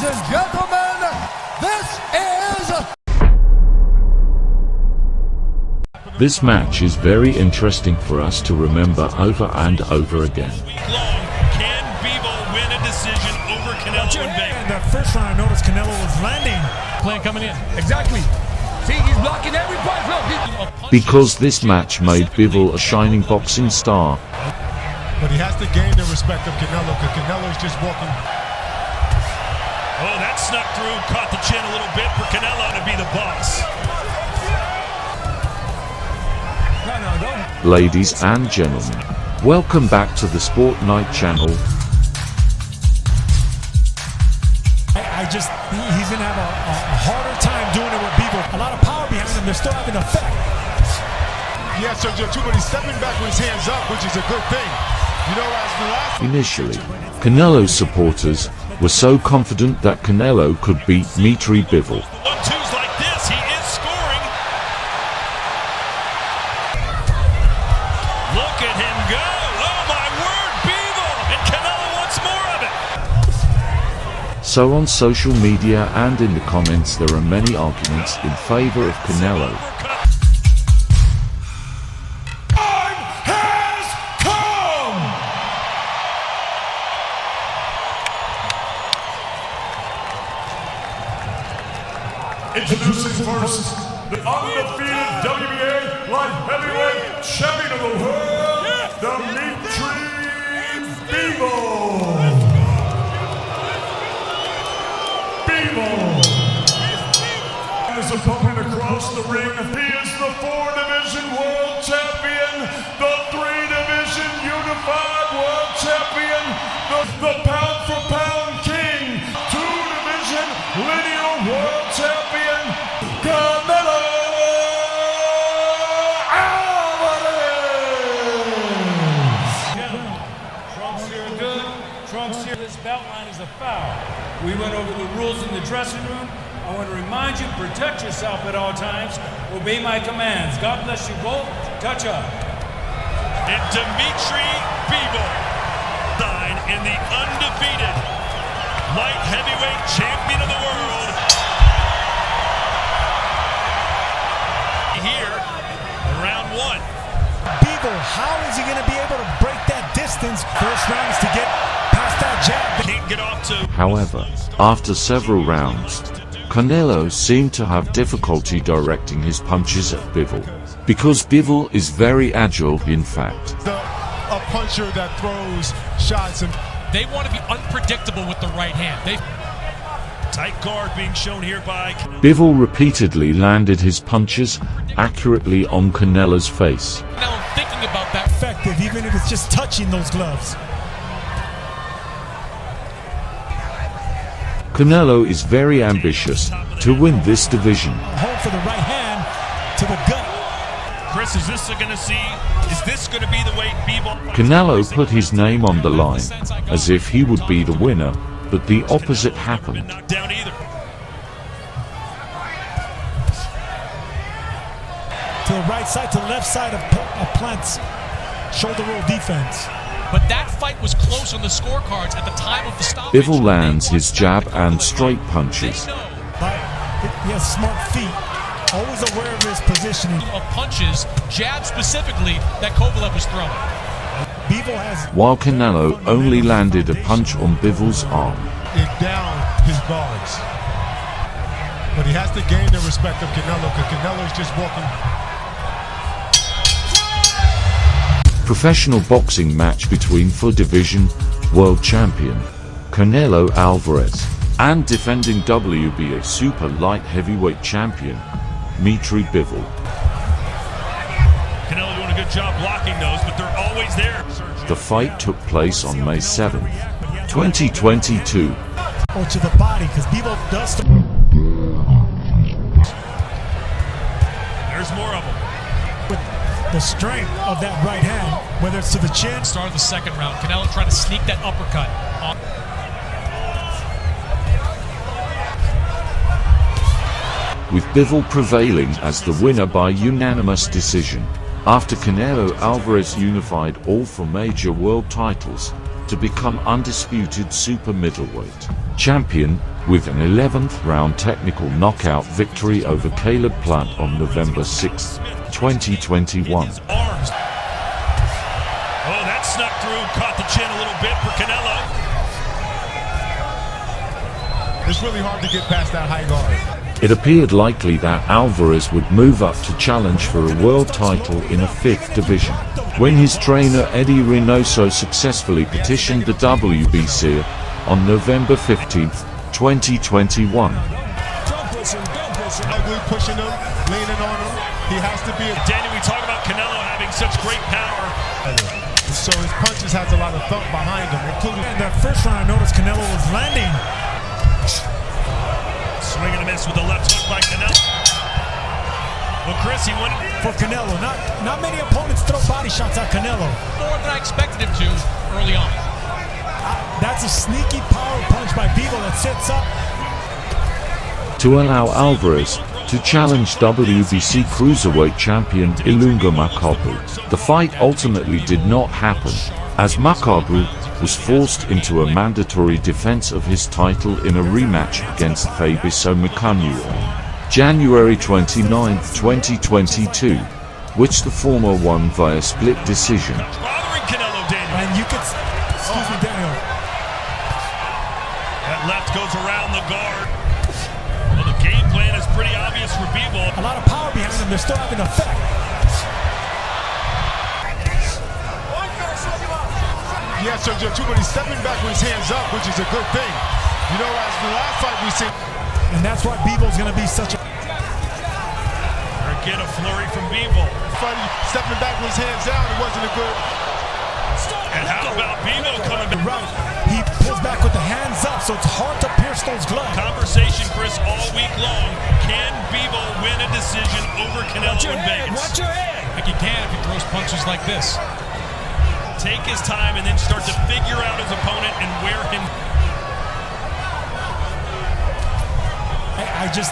and gentlemen, This match is very interesting for us to remember over and over again. Can Bivol win a decision over Canelo in Vegas? And that first round, I noticed Canelo was landing. Plan coming in. Exactly. See, he's blocking every punch. Look, Because this match made Bivol a shining boxing star. But he has to gain the respect of Canelo, because Canelo's just walking. Oh, that snuck through, caught the chin a little bit for Canelo to be the boss. Ladies and gentlemen, welcome back to the Sport Night channel. He's going to have a harder time doing it with Bivol. A lot of power behind him. They're still having an effect. Yeah, so too, but he's stepping back with his hands up, which is a good thing. You know, as the last... Initially, Canelo's supporters were so confident that Canelo could beat Dmitry Bivol. 1-2s like this, he is scoring. Look at him go. Oh my word, Bivol! And Canelo wants more of it. So on social media and in the comments there are many arguments in favor of Canelo. Introducing first, the undefeated WBA light heavyweight champion of the world, Dmitry Bivol. Bivol. His opponent across the ring, he is the 4-division world champion, the 3-division unified world champion, the pound-for-pound king, 2-division lineal world champion. Canelo Trunks here good. Trunks here. This belt line is a foul. We went over the rules in the dressing room. I want to remind you, protect yourself at all times. Obey my commands. God bless you both. Touch up. And Dmitry Bivol, in the undefeated light heavyweight champion of the world. Here, round one. Bivol, how is he going to be able to break that distance? First round is to get past that jab. Can't get off to. However, after several rounds, Canelo seemed to have difficulty directing his punches at Bivol, because Bivol is very agile in fact. A puncher that throws shots, and they want to be unpredictable with the right hand. Tight guard being shown here by Bivol repeatedly landed his punches accurately on Canelo's face. Now I'm thinking about that. Effective, even if it's just touching those gloves. Canelo is very ambitious to win this division. Hold for the right hand to the gut. Chris, is this going to be the way Bivol? Canelo put his name on the line as if he would be the winner, but the opposite happened. Not down either. To the right side, to the left side of Plant's shoulder roll defense. But that fight was close on the scorecards at the time of the stoppage. Bivol lands his jab and straight punches. He has smart feet, always aware of his positioning. Of punches, jab specifically, that Kovalev was throwing. Bivol has... While Canelo only landed a punch on Bivol's arm. It down his guards. But he has to gain the respect of Canelo, because Canelo's just walking. Professional boxing match between 4-division world champion Canelo Alvarez and defending WBA super light heavyweight champion Dmitry Bivol. Canelo doing a good job blocking those, but they're always there. The fight took place on May 7th, 2022. Or to the body, because Bivol does... There's more of them. With the strength of that right hand, whether it's to the chin. Start of the second round. Canelo trying to sneak that uppercut. With Bivol prevailing as the winner by unanimous decision. After Canelo Alvarez unified all 4 major world titles, to become undisputed super middleweight champion with an 11th round technical knockout victory over Caleb Plant on November 6, 2021. Oh, that snuck through, caught the chin a little bit for Canelo. It's really hard to get past that high guard. It appeared likely that Alvarez would move up to challenge for a world title in a 5th division, when his trainer Eddie Reynoso successfully petitioned the WBC on November 15, 2021. Ugly pushing him, leaning on him. He has to be. Daniel, we talk about Canelo having such great power. So his punches has a lot of thump behind him, including In that first round, I noticed Canelo was landing. Swing and a miss with the left hook by Canelo. Well, Chris, he wanted For Canelo, not many opponents throw body shots at Canelo. More than I expected him to early on. That's a sneaky power punch by Bivol that sets up. To allow Alvarez to challenge WBC cruiserweight champion Ilunga Makabu. The fight ultimately did not happen, as Makabu was forced into a mandatory defense of his title in a rematch against Fabricio Mukanu on January 29, 2022, which the former won via split decision. bothering Canelo, Daniel. And you could, excuse me, Daniel. That left goes around the guard. Well, the game plan is pretty obvious for Bivol. A lot of power behind them. They're still having effect. yeah, Sergio too, but he's stepping back with his hands up, which is a good thing. You know, as the last fight we seen. And that's why Bivol's going to be such a... Get a flurry from Bivol. Funny, stepping back with his hands down, it wasn't a good. And how about Bivol coming back? Right. He pulls back with the hands up, so it's hard to pierce those gloves. Conversation, Chris, all week long. Can Bivol win a decision over Canelo in Vegas? Watch your head. Like he can if he throws punches like this. Take his time and then start to figure out his opponent and wear him. He's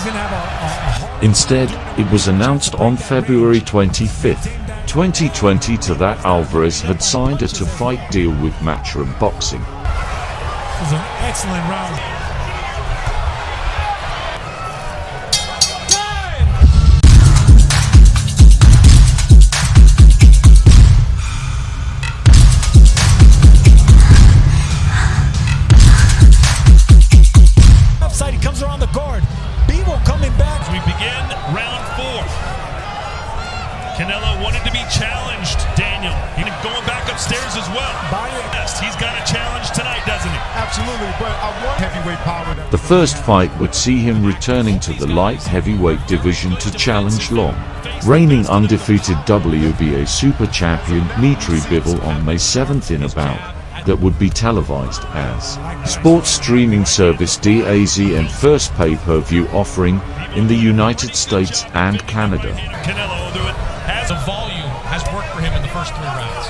going to have a Instead, it was announced on February 25, 2020 that Alvarez had signed a to-fight deal with Matchroom Boxing. It was an excellent round. He comes around the guard. Bivol coming back. As we begin round 4. Canelo wanted to be challenged, Daniel. He's going back upstairs as well. He's got a challenge tonight, doesn't he? Absolutely, but I want heavyweight power. The first fight would see him returning to the light heavyweight division to challenge reigning undefeated WBA super champion Dmitry Bivol on May 7th in a bout that would be televised as sports streaming service DAZN first pay-per-view offering in the United States and Canada. Canelo will do it. The volume has worked for him in the first 3 rounds.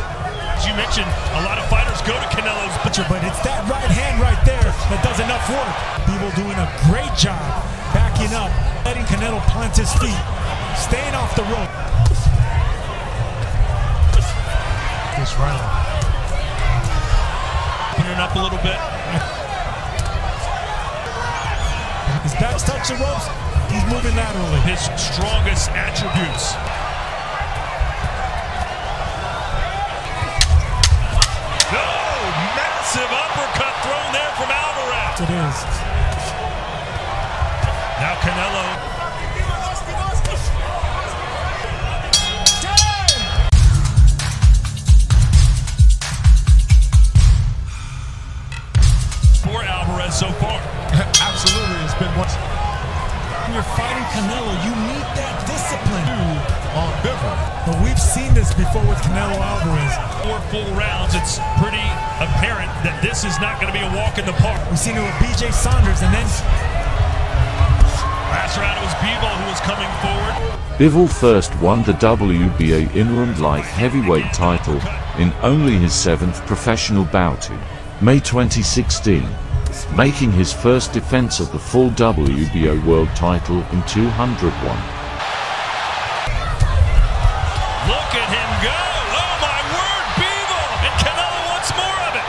As you mentioned, a lot of fighters go to Canelo's butcher, But it's that right hand right there that does enough work. Bivol doing a great job backing up, letting Canelo plant his feet, staying off the rope. This round. up a little bit. His back's touch the ropes. He's moving laterally. His strongest attributes. Massive uppercut thrown there from Alvarez. It is. Now Canelo. For Alvarez so far. Absolutely, it's been once. When you're fighting Canelo, you need that discipline. On Bivol. But we've seen this before with Canelo Alvarez. 4 full rounds, it's pretty apparent that this is not going to be a walk in the park. We've seen it with BJ Saunders, and then Last round it was Bivol who was coming forward. Bivol first won the WBA interim light heavyweight title in only his 7th professional bout in May 2016, making his first defense of the full WBO world title in 201. Look at him go! Oh my word, Bivol! And Canelo wants more of it!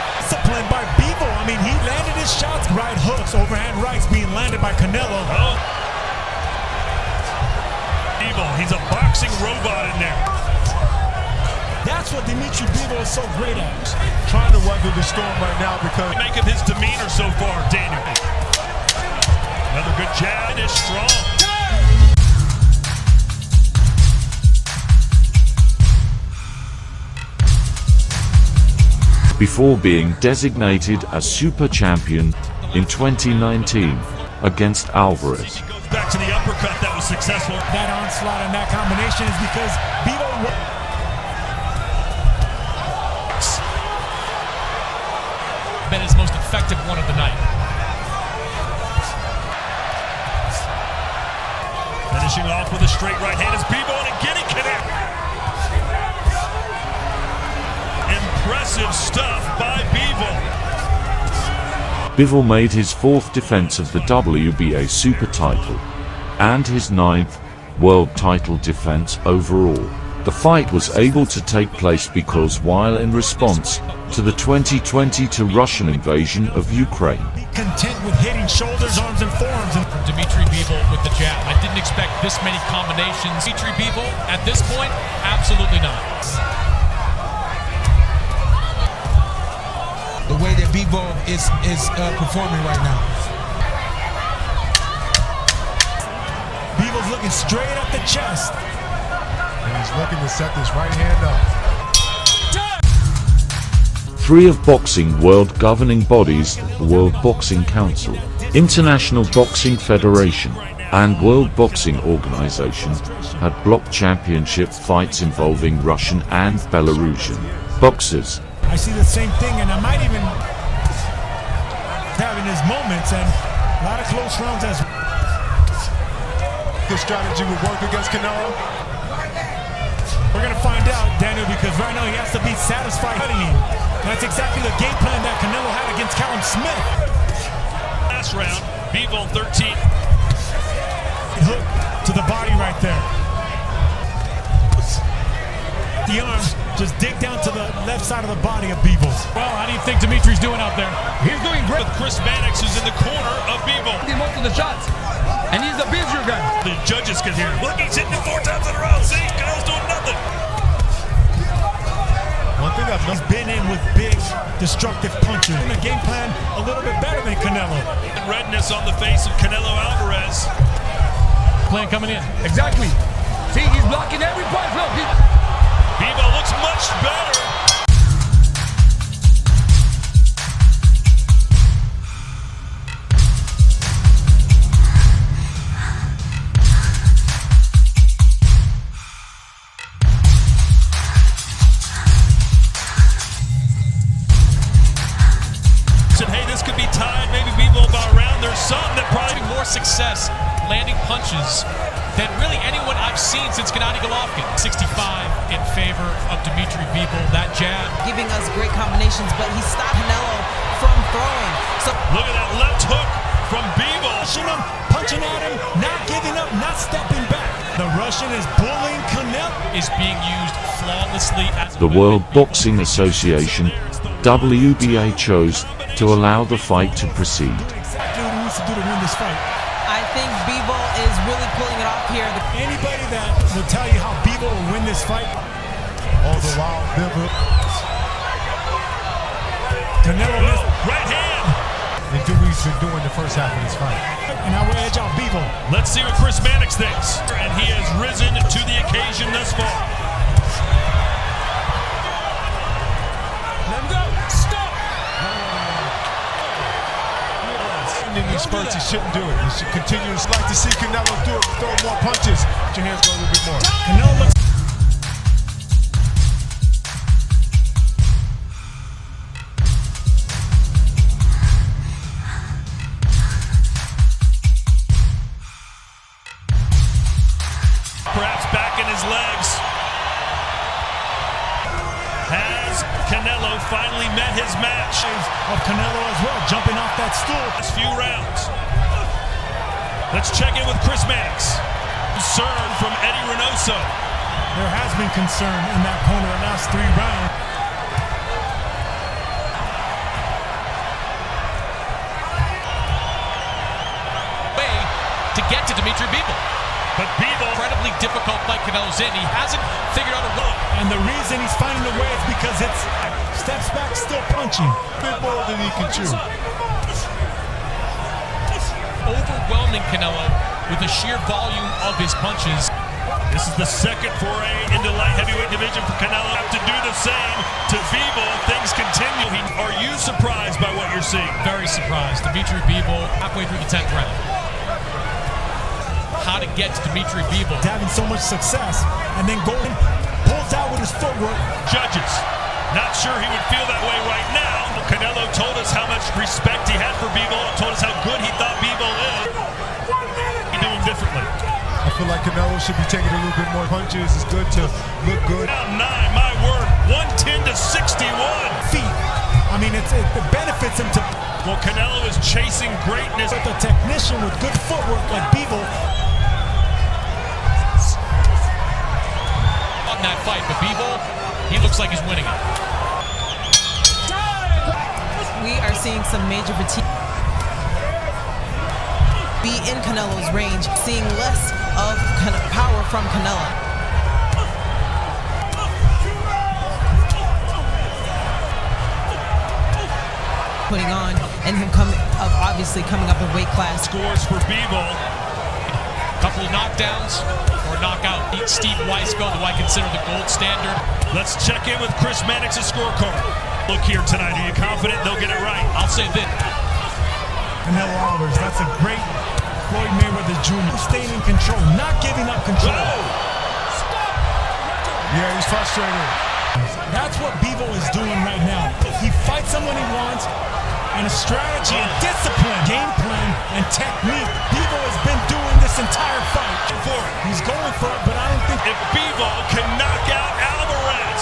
by Canelo. Oh. Bivol, he's a boxing robot in there. That's what Dmitry Bivol is so great at. Trying to weather the storm right now because Make of his demeanor so far, Daniel. Another good jab. It is strong. Before being designated as super champion in 2019 against Alvarez. He goes back to the uppercut that was successful. That onslaught and that combination is because Bivol been his most effective one of the night. Finishing off with a straight right hand is Bivol and getting connect. Impressive stuff by Bivol. Bivol made his fourth defense of the WBA super title and his ninth world title defense overall. The fight was able to take place because while in response to the 2022 Russian invasion of Ukraine. be content with hitting shoulders, arms, and forearms. And From Dmitry Bivol with the jab. I didn't expect this many combinations. Dmitry Bivol, at this point, absolutely not. The way that Bivol is performing right now. Bivol's looking straight at the chest. and he's looking to set this right hand up. Three of boxing world governing bodies, the World Boxing Council, International Boxing Federation, and World Boxing Organization, had blocked championship fights involving Russian and Belarusian boxers. I see the same thing, and I might even having his moments, and a lot of close rounds as This strategy would work against Canelo. we're gonna find out, Daniel, because right now he has to be satisfied hitting him. That's exactly the game plan that Canelo had against Callum Smith. Last round, Bivol 13. Hook to the body right there. The arm, just dig down to the left side of the body of Bivol. Well, how do you think Dimitri's doing out there? He's doing great. With Chris Mannix, who's in the corner of Bivol. Most of the shots, and he's a busier guy. The judges can hear. Look, he's hitting it 4 times in a row. See, Canelo's doing nothing. One thing I've He's noticed, been in with big, destructive punches. And the game plan a little bit better than Canelo. Redness on the face of Canelo Alvarez. Plan coming in. Exactly. See, he's blocking every punch. Look, Bivol looks much better. Said, hey, this could be tied. Maybe Bivol about around. There's some that probably Having more success landing punches than really anyone I've seen since Gennady Golovkin. 65 in favor of Dmitry Bivol. That jab. Giving us great combinations, but he stopped Canelo from throwing. So look at that left hook from Bivol. Pushing him, punching at him, not giving up, not stepping back. The Russian is bullying Canelo. Is being used flawlessly as The World Boxing Association, WBA, chose to allow the fight to proceed. Exactly what he needs to do to win this fight. I think Bivol is really pulling it off here. Anybody that will tell you how Bivol will win this fight, all the while, Bivol Canelo missed. Right hand. and do what he's been doing the first half of this fight. And I will edge out Bivol. Let's see what Chris Mannix thinks. And he has risen to the occasion thus far. Let him go. Stop. In these spurts, he shouldn't do it. He should continue. I'd like to see Canelo do it, throw more punches. Put your hands go a little bit more. Canelo looks. Perhaps back in his legs. Has Canelo finally met his match? Of Canelo as well, jumping off that stool. Last few rounds. Let's check in with Chris Mannix. Concern from Eddie Reynoso. There has been concern in that corner the last 3 rounds. get to Dmitry Bivol. But Bivol, Incredibly difficult fight Canelo's in. He hasn't figured out a run. And the reason he's finding a way is because it's steps back, still punching. bit more than he can chew. Overwhelming Canelo with the sheer volume of his punches. this is the second foray into light heavyweight division for Canelo. Have to do the same to Bivol if things continue. Are you surprised by what you're seeing? Very surprised. Dmitry Bivol halfway through the 10th round. How to get to Dmitry Bivol. Having so much success, and then Golden pulls out with his footwork. Judges, not sure he would feel that way right now. Canelo told us how much respect he had for Bivol and told us how good he thought Bivol is. He's doing differently. I feel like Canelo should be taking a little bit more punches. It's good to look good. Round 9, my word, 110 to 61. Feet. I mean, it benefits him to. Well, Canelo is chasing greatness. With a technician with good footwork like Bivol. On that fight, but Bivol, he looks like he's winning it. We are seeing some major fatigue. Be in Canelo's range, seeing less of kind of power from Canelo. Putting on, and him obviously coming up in weight class. Scores for Bivol. Couple of knockdowns or knockout. Beat Steve Weisfeld, who I consider the gold standard. Let's check in with Chris Mannix's scorecard. Look here tonight. Are you confident they'll get it right? I'll say this. Canelo Alvarez, that's a great Floyd Mayweather Jr. Staying in control, not giving up control. Yeah, he's frustrated. That's what Bivol is doing right now. He fights him when he wants, and a strategy and discipline, game plan, and technique. Bivol has been doing this entire fight. For it. He's going for it, but I don't think If Bivol can knock out Alvarez.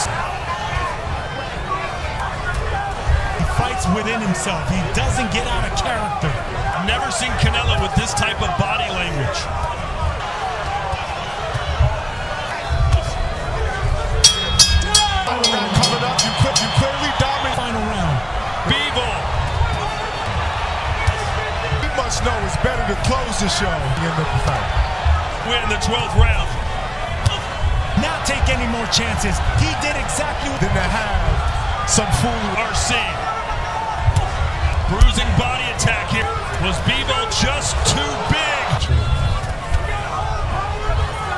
he fights within himself. He doesn't get out of character. I've never seen Canelo with this type of body language. Round coming up, you clearly dominate. Final round. Bivol. You must know it's better to close the show than the fight. Win the 12th round. Not take any more chances. He did exactly what Than to have some fool. RC. Bruising body attack here. Was Bivol just too big?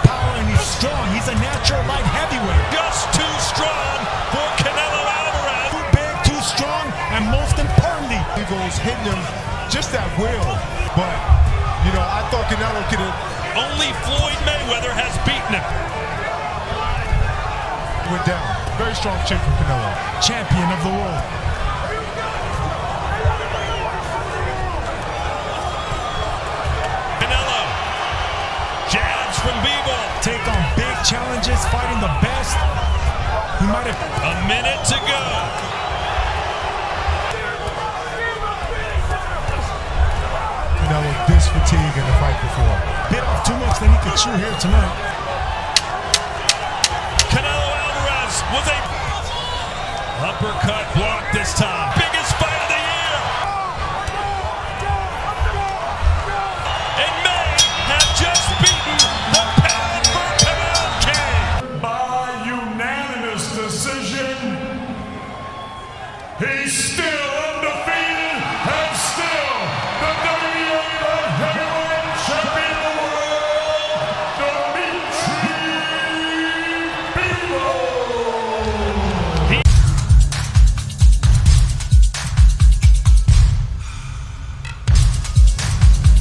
power, and he's strong. He's a natural light heavyweight. Just too strong for Canelo Alvarez. Too big, too strong, and most importantly, Bivol's hitting him just at will. But, you know, I thought Canelo could have Only Floyd Mayweather has beaten him. went down. Very strong chin from Canelo. champion of the world. Canelo. Jabs from Bivol. Take on big challenges, fighting the best. He might have. A minute to go. Canelo this fatigue in the fight before. Bit off too much than he could chew here tonight. Canelo Alvarez with a uppercut block this time. Big